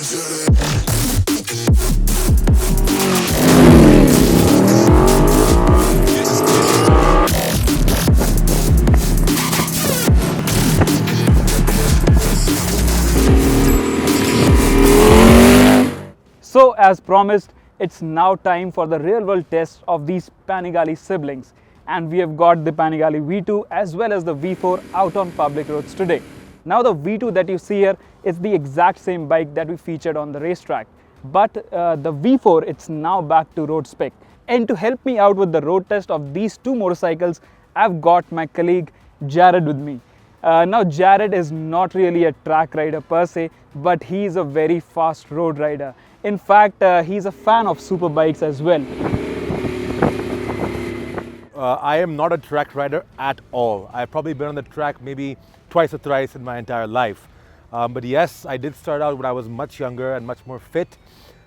So as promised, it's now time for the real world test of these Panigale siblings, and we have got the Panigale V2 as well as the V4 out on public roads today. Now the V2 that you see here is the exact same bike that we featured on the racetrack, but the V4, it's now back to road spec. And to help me out with the road test of these two motorcycles, I've got my colleague Jared with me. Now Jared is not really a track rider per se, but he's a very fast road rider. In fact, he's a fan of superbikes as well. I am not a track rider at all. I've probably been on the track maybe twice or thrice in my entire life. But yes, I did start out when I was much younger and much more fit.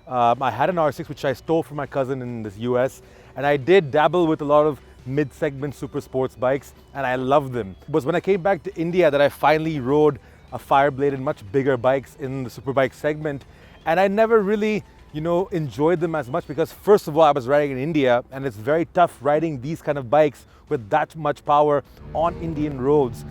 I had an R6 which I stole from my cousin in the US, and I did dabble with a lot of mid-segment super sports bikes, and I loved them. It was when I came back to India that I finally rode a Firebladed, much bigger bikes in the superbike segment, and I never really, enjoyed them as much because first of all, I was riding in India, and it's very tough riding these kind of bikes with that much power on Indian roads.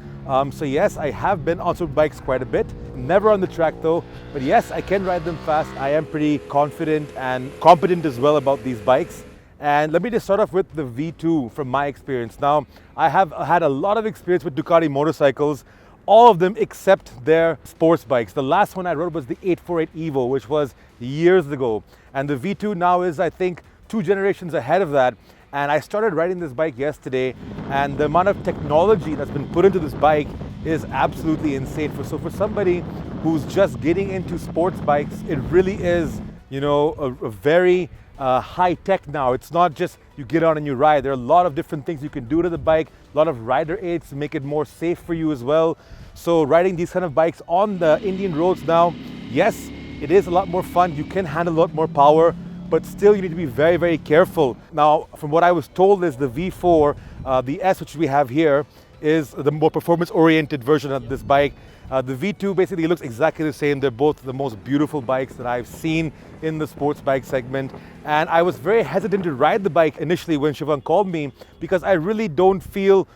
So yes, I have been on superbikes quite a bit, never on the track though, but yes, I can ride them fast. I am pretty confident and competent as well about these bikes. And let me just start off with the V2 from my experience. Now, I have had a lot of experience with Ducati motorcycles, all of them except their sports bikes. The last one I rode was the 848 Evo, which was years ago. And the V2 now is, I think, 2 generations ahead of that. And I started riding this bike yesterday, and the amount of technology that's been put into this bike is absolutely insane. So for somebody who's just getting into sports bikes, it really is, a very high tech now. It's not just you get on and you ride. There are a lot of different things you can do to the bike, a lot of rider aids to make it more safe for you as well. So riding these kind of bikes on the Indian roads now, yes, it is a lot more fun. You can handle a lot more power, but still you need to be very, very careful. Now, from what I was told is the V4, the S which we have here, is the more performance-oriented version of this bike. The V2 basically looks exactly the same. They're both the most beautiful bikes that I've seen in the sports bike segment. And I was very hesitant to ride the bike initially when Shivan called me because I really don't feel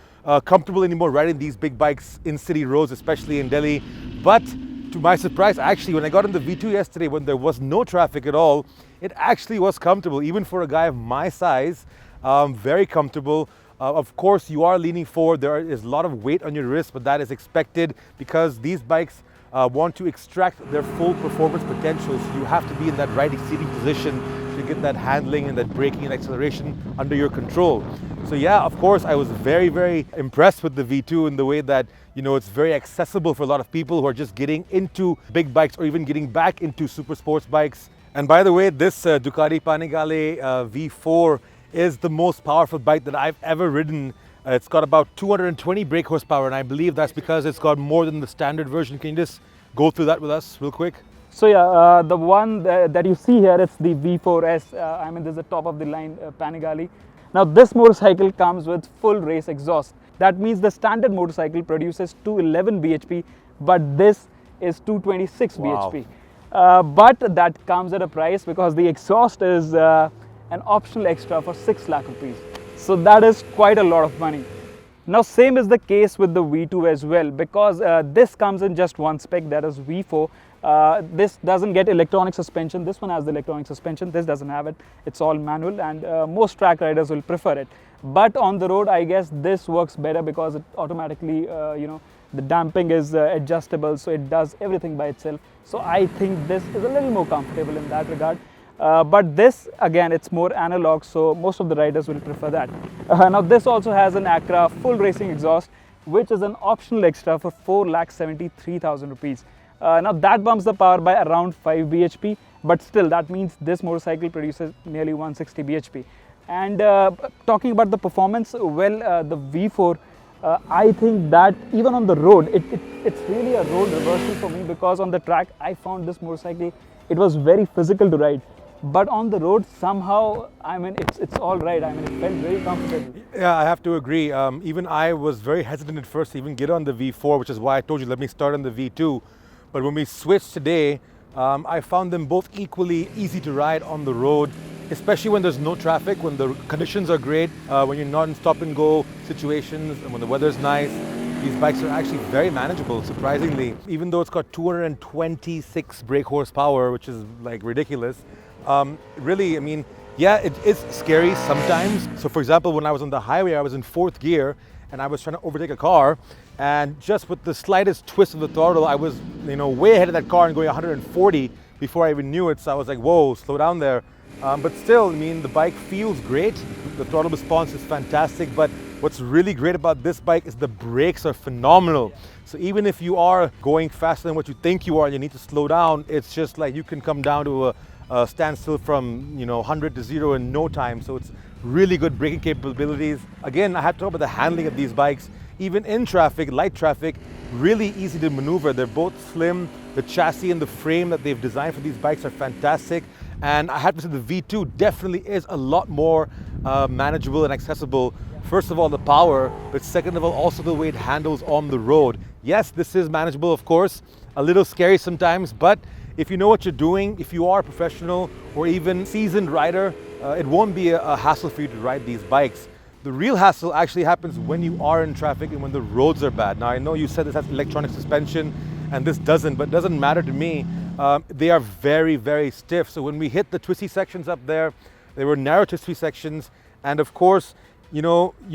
comfortable anymore riding these big bikes in city roads, especially in Delhi. But to my surprise, actually, when I got in the V2 yesterday, when there was no traffic at all, it actually was comfortable, even for a guy of my size, very comfortable. Of course, you are leaning forward. There is a lot of weight on your wrist, but that is expected because these bikes want to extract their full performance potential. So you have to be in that right seating position to get that handling and that braking and acceleration under your control. So yeah, of course, I was very, very impressed with the V2 in the way that, it's very accessible for a lot of people who are just getting into big bikes or even getting back into super sports bikes. And by the way, this Ducati Panigale V4 is the most powerful bike that I've ever ridden. It's got about 220 brake horsepower, and I believe that's because it's got more than the standard version. Can you just go through that with us real quick? So yeah, the one that you see here, it's the V4S. This is the top of the line Panigale. Now this motorcycle comes with full race exhaust. That means the standard motorcycle produces 211 bhp, but this is 226 bhp. But that comes at a price because the exhaust is an optional extra for 6 lakh rupees. So that is quite a lot of money. Now same is the case with the V2 as well, because this comes in just one spec, that is V4. This doesn't get electronic suspension. This one has the electronic suspension. This doesn't have it. It's all manual, and most track riders will prefer it. But on the road, I guess this works better because it automatically, the damping is adjustable, so it does everything by itself. So I think this is a little more comfortable in that regard. But this, again, it's more analog, so most of the riders will prefer that. Now this also has an Akrapovic full racing exhaust, which is an optional extra for 4,73,000 rupees. Now that bumps the power by around 5 bhp, but still that means this motorcycle produces nearly 160 bhp. And talking about the performance, well, the V4, I think that even on the road, it's really a road reversal for me, because on the track I found this motorcycle, it was very physical to ride. But on the road, somehow, it's all right. It felt very comfortable. Yeah, I have to agree. Even I was very hesitant at first to even get on the V4, which is why I told you, let me start on the V2. But when we switched today I found them both equally easy to ride on the road, especially when there's no traffic, when the conditions are great, when you're not in stop and go situations, and when the weather's nice. These bikes are actually very manageable, surprisingly. Even though it's got 226 brake horsepower, which is like ridiculous. Really, I mean, yeah, it is scary sometimes. So for example, when I was on the highway, I was in 4th gear and I was trying to overtake a car, and just with the slightest twist of the throttle, I was, way ahead of that car and going 140 before I even knew it. So I was like, whoa, slow down there. But still, I mean, the bike feels great. The throttle response is fantastic, but what's really great about this bike is the brakes are phenomenal. So even if you are going faster than what you think you are and you need to slow down, it's just like you can come down to a standstill from 100 to 0 in no time. So it's really good braking capabilities. Again, I have to talk about the handling of these bikes. Even in traffic, light traffic, really easy to maneuver. They're both slim. The chassis and the frame that they've designed for these bikes are fantastic. And I have to say the V2 definitely is a lot more manageable and accessible. First of all, the power, but second of all, also the way it handles on the road. Yes, this is manageable, of course, a little scary sometimes, but if you know what you're doing, if you are a professional or even seasoned rider, it won't be a hassle for you to ride these bikes. The real hassle actually happens when you are in traffic and when the roads are bad. Now, I know you said this has electronic suspension and this doesn't, but it doesn't matter to me. They are very, very stiff. So when we hit the twisty sections up there, they were narrow twisty sections. And of course, you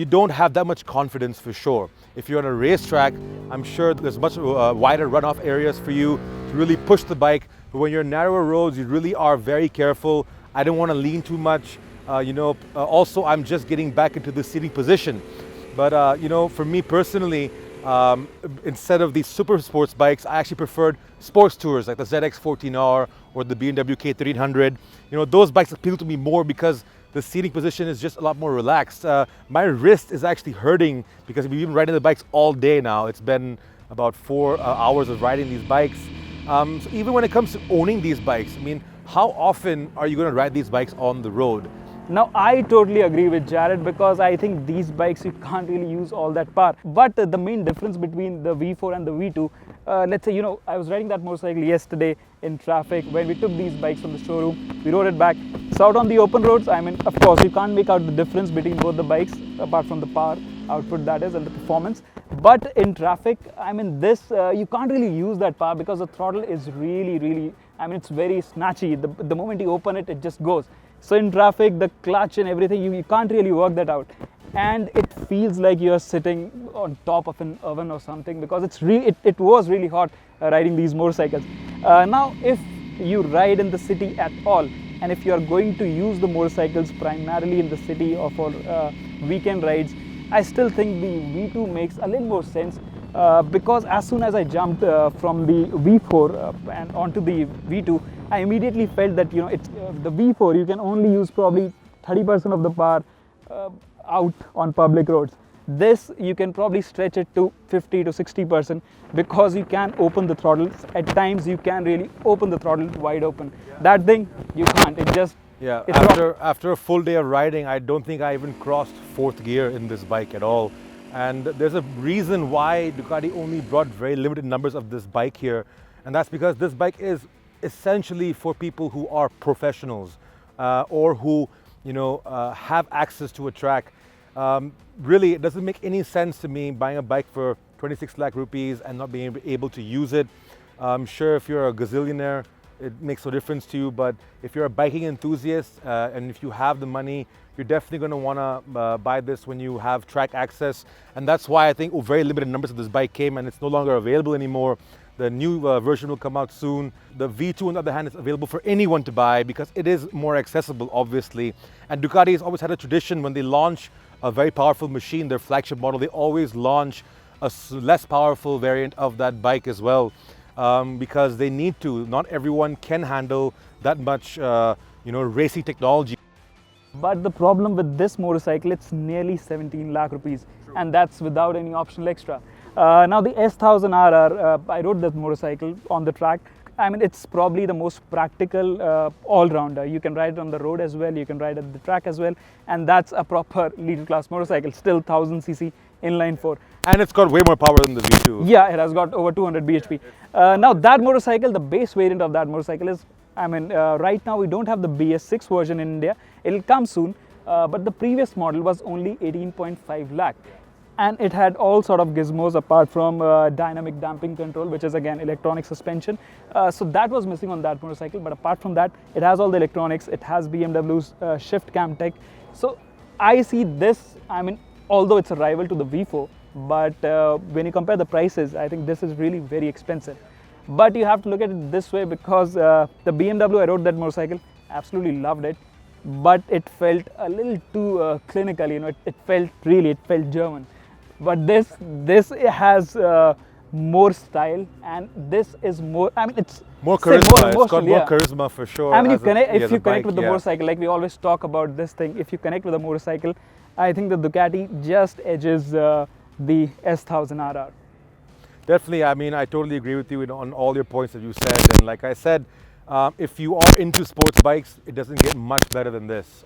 don't have that much confidence for sure. If you're on a racetrack, I'm sure there's much wider runoff areas for you to really push the bike. But when you're on narrower roads, you really are very careful. I don't want to lean too much. Also, I'm just getting back into the seating position. But, for me personally, instead of these super sports bikes, I actually preferred sports tours like the ZX14R or the BMW K1300. Those bikes appeal to me more because the seating position is just a lot more relaxed. My wrist is actually hurting because we've been riding the bikes all day now. It's been about 4 hours of riding these bikes. So even when it comes to owning these bikes, I mean, how often are you going to ride these bikes on the road? Now, I totally agree with Jared because I think these bikes you can't really use all that power. But the main difference between the V4 and the V2, let's say, I was riding that motorcycle yesterday in traffic. When we took these bikes from the showroom, we rode it back. So out on the open roads, I mean, of course, you can't make out the difference between both the bikes apart from the power output that is and the performance. But in traffic, I mean, this, you can't really use that power because the throttle is really, I mean, it's very snatchy. The moment you open it, it just goes. So in traffic, the clutch and everything, you can't really work that out. And it feels like you're sitting on top of an oven or something because it was really hot riding these motorcycles. Now, if you ride in the city at all, and if you're going to use the motorcycles primarily in the city or for weekend rides, I still think the V2 makes a little more sense because as soon as I jumped from the V4 and onto the V2, I immediately felt that it's the V4 you can only use probably 30% of the power out on public roads. This you can probably stretch it to 50 to 60% because you can open the throttle. At times you can really open the throttle wide open. Yeah. That thing you can't. It just after a full day of riding, I don't think I even crossed 4th gear in this bike at all. And there's a reason why Ducati only brought very limited numbers of this bike here, and that's because this bike is essentially for people who are professionals or who have access to a track. Really, it doesn't make any sense to me buying a bike for 26 lakh rupees and not being able to use it. I'm sure if you're a gazillionaire, it makes no difference to you, but if you're a biking enthusiast and if you have the money, you're definitely going to want to buy this when you have track access. And that's why I think very limited numbers of this bike came and it's no longer available anymore. The new version will come out soon. The V2, on the other hand, is available for anyone to buy because it is more accessible, obviously. And Ducati has always had a tradition when they launch a very powerful machine, their flagship model, they always launch a less powerful variant of that bike as well. Because they need to. Not everyone can handle that much, racing technology. But the problem with this motorcycle, it's nearly 17 lakh rupees, and that's without any optional extra. Now the S1000RR, I rode that motorcycle on the track. I mean, it's probably the most practical all-rounder. You can ride it on the road as well, you can ride at the track as well, and that's a proper litre-class motorcycle, still 1000cc inline 4. And it's got way more power than the V2. Yeah, it has got over 200 bhp. Now that motorcycle, the base variant of that motorcycle is, right now we don't have the BS6 version in India. It'll come soon, but the previous model was only 18.5 lakh. And it had all sort of gizmos apart from dynamic damping control, which is again electronic suspension. So that was missing on that motorcycle. But apart from that, it has all the electronics. It has BMW's shift cam tech. So I see this, although it's a rival to the V4, but when you compare the prices, I think this is really very expensive. But you have to look at it this way, because the BMW, I rode that motorcycle, absolutely loved it, but it felt a little too clinical, it felt German. But this has more style, and this is more, it's more charisma. more it's got more charisma for sure. If you connect with the motorcycle, like we always talk about this thing, if you connect with the motorcycle, I think the Ducati just edges the S1000RR. Definitely, I totally agree with you on all your points that you said. And like I said, if you are into sports bikes, it doesn't get much better than this.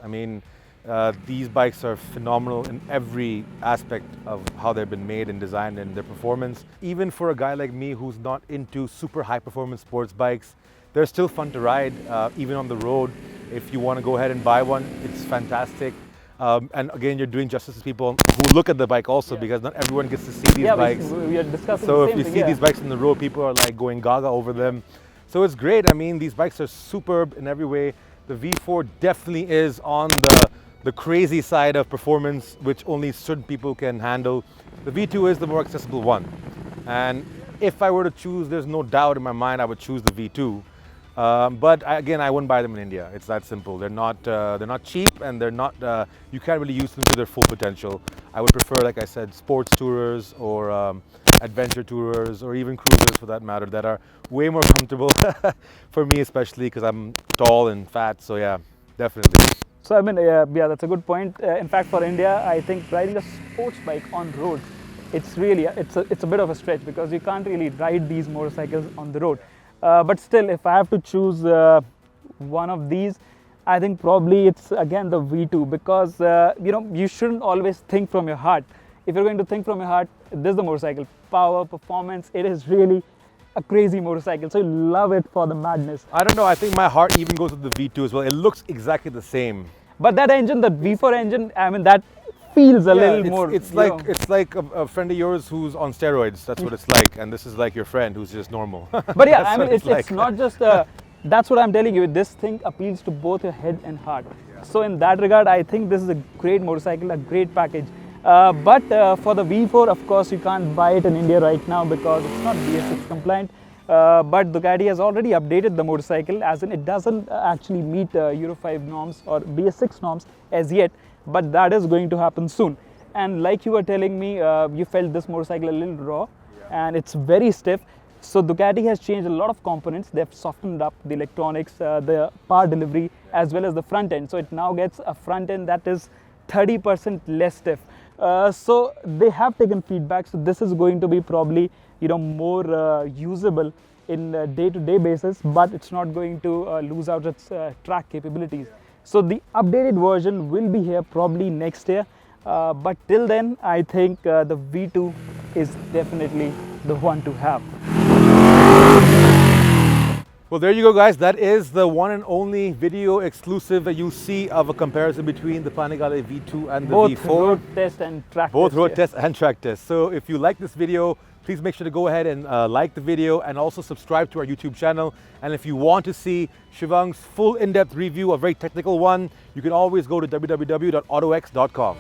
These bikes are phenomenal in every aspect of how they've been made and designed and their performance. Even for a guy like me who's not into super high performance sports bikes, they're still fun to ride, even on the road. If you want to go ahead and buy one, it's fantastic. And again, you're doing justice to people who look at the bike also, because not everyone gets to see these bikes. We are discussing so the if same you thing, see these bikes on the road, people are like going gaga over them. So it's great. These bikes are superb in every way. The V4 definitely is on the crazy side of performance, which only certain people can handle. The V2 is the more accessible one. And if I were to choose, there's no doubt in my mind I would choose the V2. But again, I wouldn't buy them in India. It's that simple. They're not cheap, and they're not. You can't really use them to their full potential. I would prefer, like I said, sports tourers or adventure tourers, or even cruisers for that matter, that are way more comfortable for me, especially because I'm tall and fat. So yeah, definitely. So yeah, that's a good point. In fact, for India, I think riding a sports bike on road, it's a bit of a stretch, because you can't really ride these motorcycles on the road. But still, if I have to choose one of these, I think probably it's again the V2, because you shouldn't always think from your heart. If you're going to think from your heart, this is the motorcycle. Power, performance, it is really a crazy motorcycle, so you love it for the madness. I don't know, I think my heart even goes with the V2 as well. It looks exactly the same. But that engine, the V4 engine, that feels a little more. It's like a friend of yours who's on steroids. That's what it's like, and this is like your friend who's just normal. But yeah, it's not just. That's what I'm telling you. This thing appeals to both your head and heart. Yeah. So in that regard, I think this is a great motorcycle, a great package. But for the V4, of course, you can't buy it in India right now because it's not BS6 compliant. But Ducati has already updated the motorcycle, as in it doesn't actually meet Euro 5 norms or BS6 norms as yet, but that is going to happen soon. And like you were telling me, you felt this motorcycle a little raw, and it's very stiff. So Ducati has changed a lot of components. They've softened up the electronics, the power delivery, as well as the front end. So it now gets a front end that is 30% less stiff. So they have taken feedback. So this is going to be probably more usable in a day-to-day basis, but it's not going to lose out its track capabilities. So the updated version will be here probably next year. But till then, I think the V2 is definitely the one to have. Well, there you go, guys. That is the one and only video exclusive that you see of a comparison between the Panigale V2 and the V4. Both road test and track Both test. road test and track test. So if you like this video, please make sure to go ahead and like the video, and also subscribe to our YouTube channel. And if you want to see Shivang's full in-depth review, a very technical one, you can always go to www.autox.com.